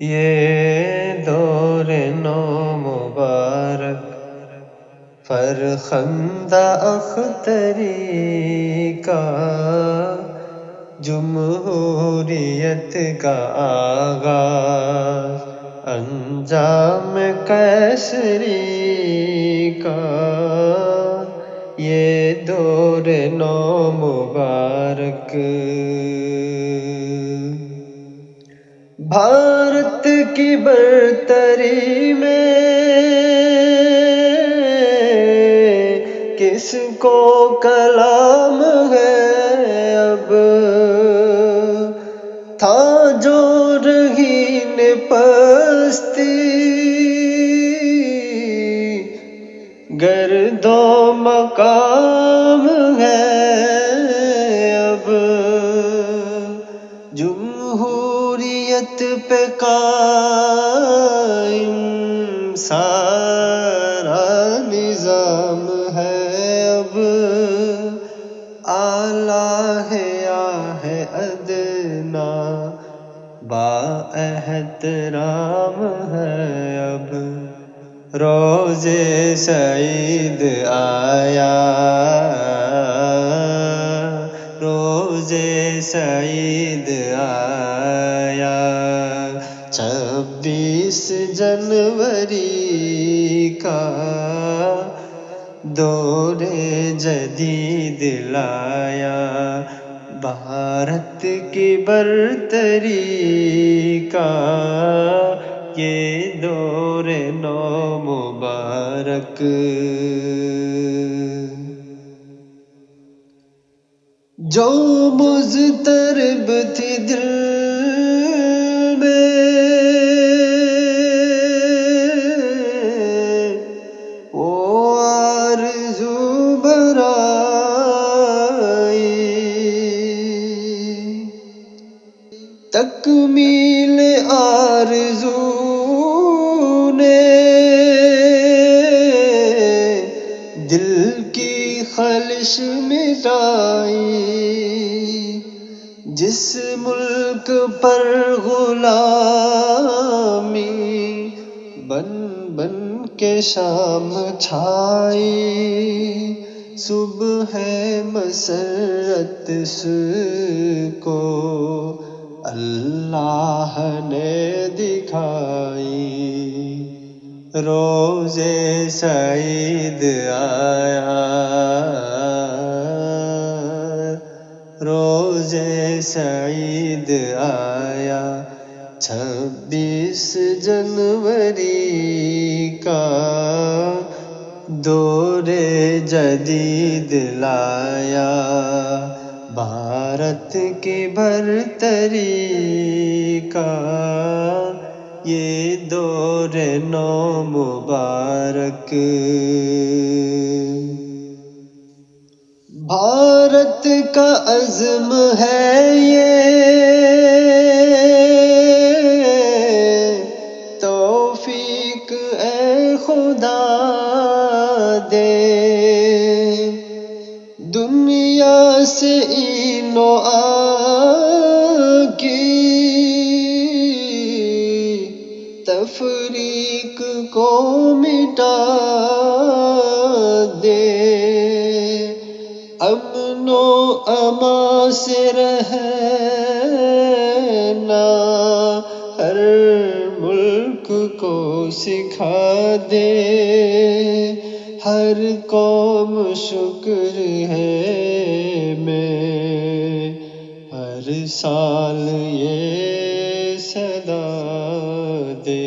یہ دور نو مبارک فرخندہ اختری کا جمہوریت کا آغاز انجام قیصری کا یہ دور نو مبارک بھارت کی برتری میں کس کو کلام ہے اب تھا جو رہین پستی گرد و مقام ہے اب جمہوریت پہ قائم سارا نظام ہے اب اعلیٰ ہے یا ہے ادنا با احترام ہے اب روز سعید آیا روز سعید آیا 26 جنوری کا دور جدید لایا بھارت کی برتری کا یہ دور نو مبارک جو مضطرب تھی دل میں وہ آرزو برائی تکمیل آرزو نے دل کی خلش مٹائی جس ملک پر غلامی بن بن کے شام چھائی صبح مسرت کو اللہ نے دکھائی روز سعید آیا روز سعید آیا 26 جنوری کا دور جدید لایا بھارت کی برتری کا یہ دور نو مبارک بھارت کا عزم ہے یہ توفیق اے خدا دے دنیا سے این و آ کی تفریق کو مٹا دے امن و امان سے رہنا ہر ملک کو سکھا دے ہر قوم شکر ہے میں ہر سال یہ صدا دے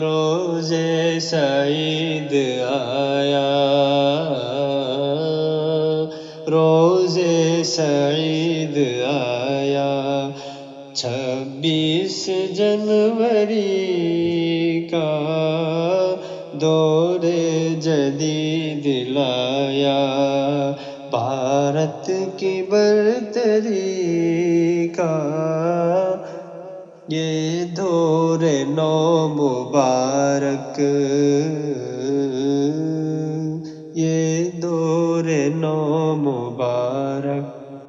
روز سعید آیا روز سعید آیا 26 جنوری کا دور جدید لایا بھارت کی برتری کا یہ دور نو مبارک یہ دور نو